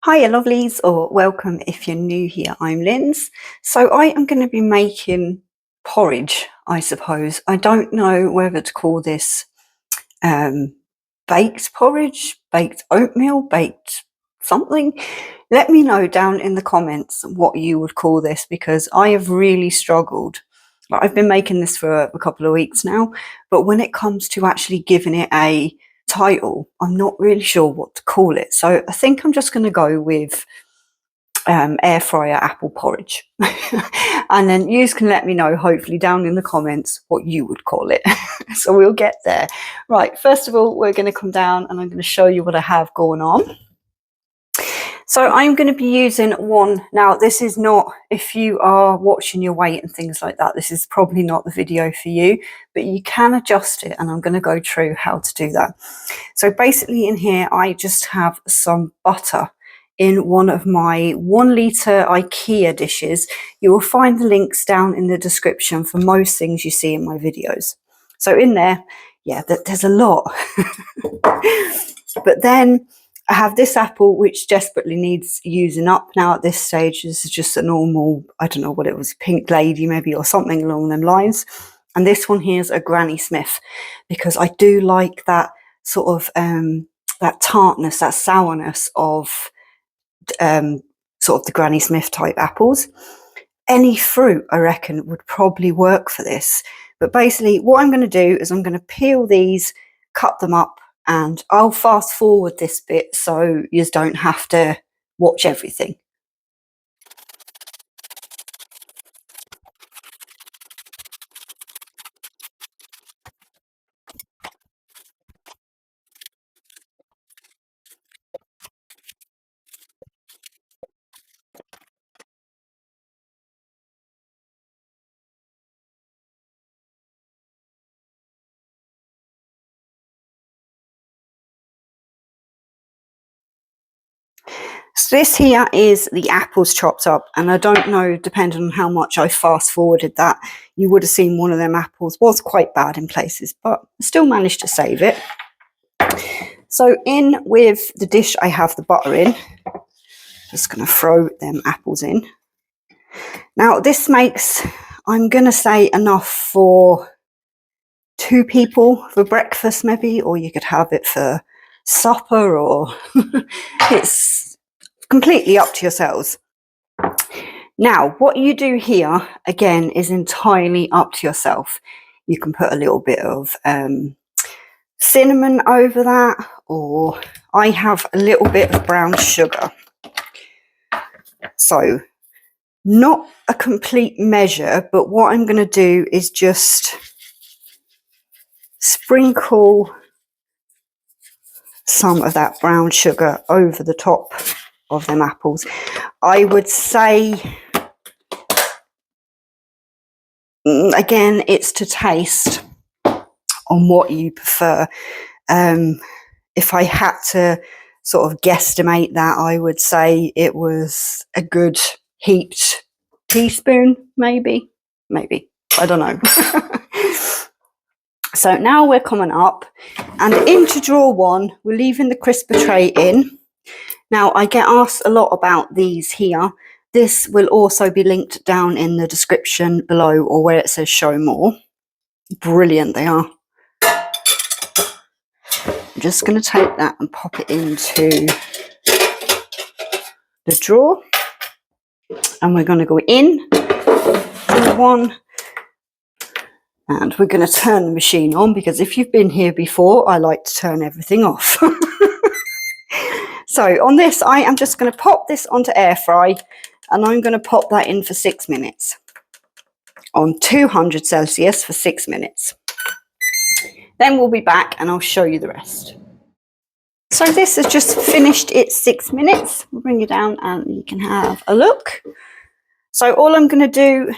Hiya lovelies, or welcome if you're new here. I'm Linz. So I am going to be making porridge, I suppose. I don't know whether to call this baked porridge, baked oatmeal, baked something. Let me know down in the comments what you would call this, because I have really struggled. I've been making this for a couple of weeks now, but when it comes to actually giving it a title, I'm not really sure what to call it. So I think I'm just going to go with air fryer apple porridge. And then you can let me know, hopefully down in the comments, what you would call it. So we'll get there. Right, first of all, we're going to come down and I'm going to show you what I have going on. So I'm going to be using one. Now, this is not, if you are watching your weight and things like that, this is probably not the video for you, but you can adjust it, and I'm going to go through how to do that. So basically in here, I just have some butter in one of my 1 litre IKEA dishes. You will find the links down in the description for most things you see in my videos. So in there, yeah, there's a lot. But then I have this apple, which desperately needs using up now at this stage. This is just a normal, I don't know what it was, pink lady maybe, or something along them lines. And this one here is a Granny Smith, because I do like that sort of, that tartness, that sourness of sort of the Granny Smith type apples. Any fruit, I reckon, would probably work for this. But basically what I'm going to do is I'm going to peel these, cut them up, and I'll fast forward this bit so you don't have to watch everything. So this here is the apples chopped up, and I don't know, depending on how much I fast forwarded that, you would have seen one of them apples was quite bad in places, but I still managed to save it. So in with the dish I have the butter in, just going to throw them apples in. Now this makes, I'm going to say, enough for 2 people for breakfast maybe, or you could have it for supper, or it's completely up to yourselves. Now what you do here again is entirely up to yourself. You can put a little bit of cinnamon over that, or I have a little bit of brown sugar. So not a complete measure, but what I'm going to do is just sprinkle some of that brown sugar over the top of them apples. I would say, again, it's to taste on what you prefer. If I had to sort of guesstimate that, I would say it was a good heaped teaspoon, maybe, I don't know. So now we're coming up, and into drawer 1, we're leaving the crisper tray in. Now I get asked a lot about these here. This will also be linked down in the description below, or where it says show more. Brilliant they are. I'm just going to take that and pop it into the drawer, and we're going to go in drawer 1, and we're going to turn the machine on, because if you've been here before, I like to turn everything off. So on this, I am just going to pop this onto air fry, and I'm going to pop that in for 6 minutes on 200 Celsius for 6 minutes. Then we'll be back and I'll show you the rest. So this has just finished its 6 minutes. We'll bring it down and you can have a look. So all I'm going to do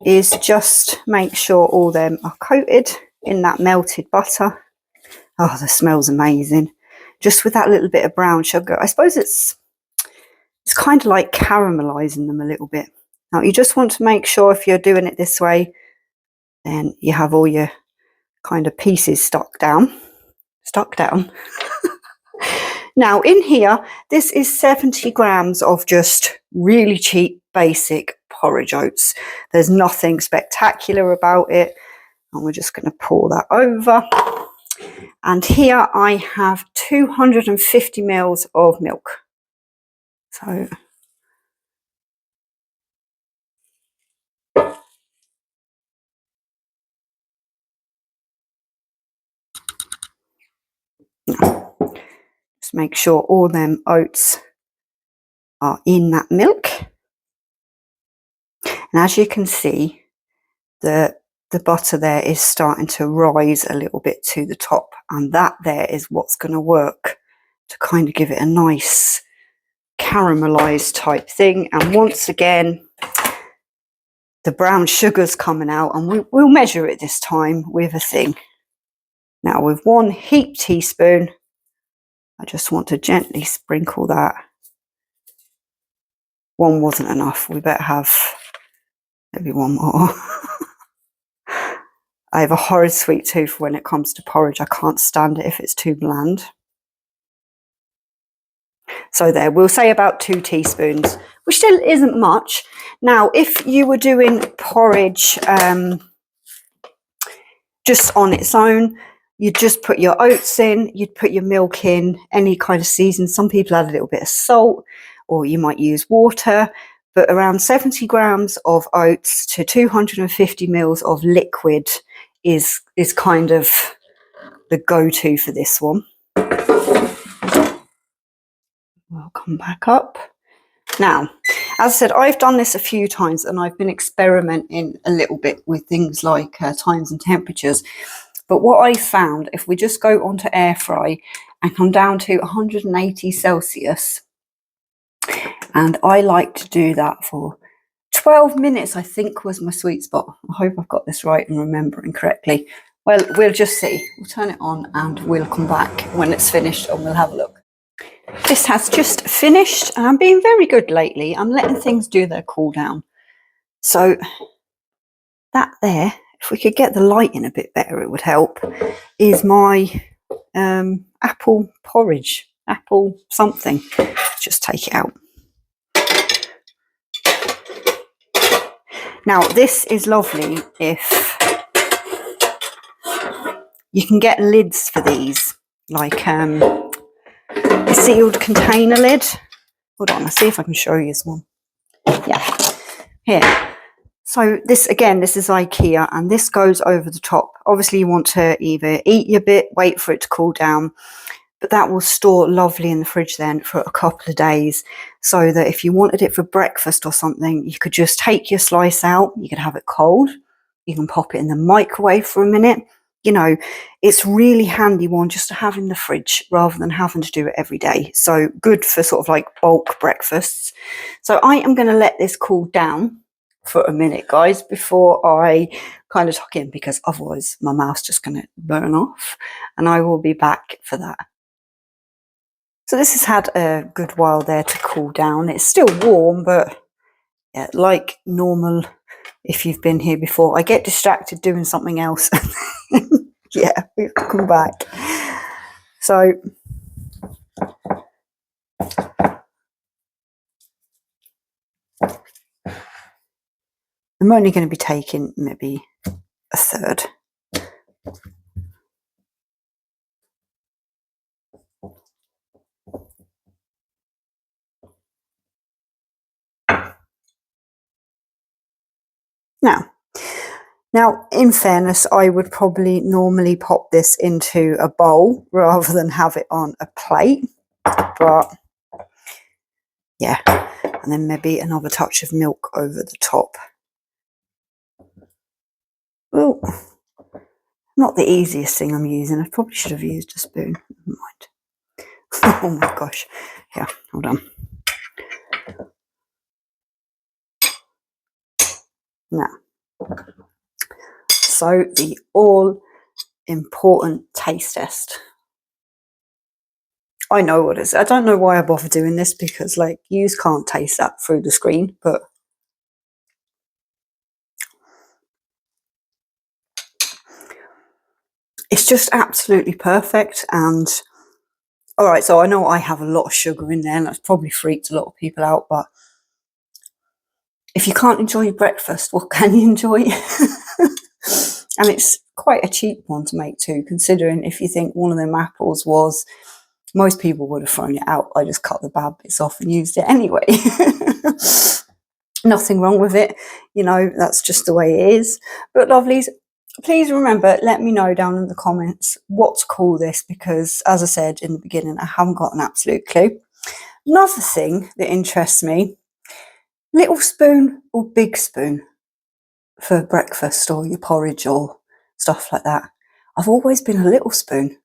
is just make sure all them are coated in that melted butter. Oh, the smell's amazing. Just with that little bit of brown sugar. I suppose it's kind of like caramelizing them a little bit. Now you just want to make sure, if you're doing it this way, then you have all your kind of pieces stuck down. Now in here, this is 70 grams of just really cheap, basic porridge oats. There's nothing spectacular about it. And we're just going to pour that over. And here I have 250 mils of milk. So just make sure all them oats are in that milk. And as you can see, the butter there is starting to rise a little bit to the top, and that there is what's going to work to kind of give it a nice caramelized type thing. And once again, the brown sugar's coming out, and we'll measure it this time with a thing. Now with 1 heaped teaspoon, I just want to gently sprinkle that. 1 wasn't enough, we better have maybe 1 more. I have a horrid sweet tooth when it comes to porridge. I can't stand it if it's too bland. So there, we'll say about 2 teaspoons, which still isn't much. Now, if you were doing porridge just on its own, you'd just put your oats in, you'd put your milk in, any kind of season. Some people add a little bit of salt, or you might use water. But around 70 grams of oats to 250 mils of liquid is kind of the go-to for this one. We'll come back up. Now, as I said, I've done this a few times and I've been experimenting a little bit with things like times and temperatures. But what I found, if we just go onto air fry and come down to 180 Celsius, and I like to do that for 12 minutes, I think was my sweet spot. I hope I've got this right and remembering correctly. Well, we'll just see. We'll turn it on and we'll come back when it's finished and we'll have a look. This has just finished, and I'm being very good lately. I'm letting things do their cool down. So that there, if we could get the light in a bit better, it would help, is my apple porridge, apple something. Let's just take it out. Now, this is lovely if you can get lids for these, like a sealed container lid. Hold on, I'll see if I can show you this one. Yeah, here. So this, again, this is IKEA, and this goes over the top. Obviously, you want to either eat your bit, wait for it to cool down, but that will store lovely in the fridge then for a couple of days, so that if you wanted it for breakfast or something, you could just take your slice out, you could have it cold, you can pop it in the microwave for a minute. You know, it's really handy one just to have in the fridge rather than having to do it every day. So good for sort of like bulk breakfasts. So I am going to let this cool down for a minute, guys, before I kind of tuck in, because otherwise my mouth's just going to burn off, and I will be back for that. So this has had a good while there to cool down. It's still warm, but yeah, like normal, if you've been here before, I get distracted doing something else. Yeah, we've come back. So I'm only going to be taking maybe a third. Now, in fairness, I would probably normally pop this into a bowl rather than have it on a plate. But yeah, and then maybe another touch of milk over the top. Oh, not the easiest thing I'm using. I probably should have used a spoon. Never mind. Oh my gosh. Yeah, hold on. Now, so the all important taste test. I know what it is. I don't know why I bother doing this, because like you can't taste that through the screen, but it's just absolutely perfect. And All right, so I know I have a lot of sugar in there, and that's probably freaked a lot of people out, but if you can't enjoy your breakfast, what can you enjoy? And it's quite a cheap one to make too, considering if you think one of them apples was, most people would have thrown it out. I just cut the bad bits off and used it anyway. Nothing wrong with it, you know, that's just the way it is. But lovelies, please remember, let me know down in the comments what to call this, because as I said in the beginning, I haven't got an absolute clue. Another thing that interests me, little spoon or big spoon for breakfast or your porridge or stuff like that. I've always been a little spoon.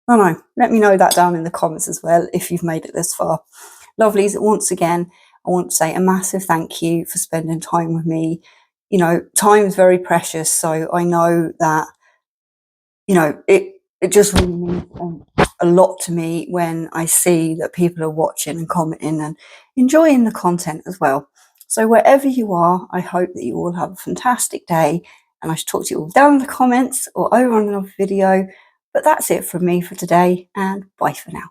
I don't know, let me know that down in the comments as well if you've made it this far. Lovelies, once again, I want to say a massive thank you for spending time with me. You know, time's very precious, so I know that, you know, it just really means a lot to me when I see that people are watching and commenting and enjoying the content as well. So wherever you are, I hope that you all have a fantastic day, and I should talk to you all down in the comments or over on another video. But that's it from me for today, and bye for now.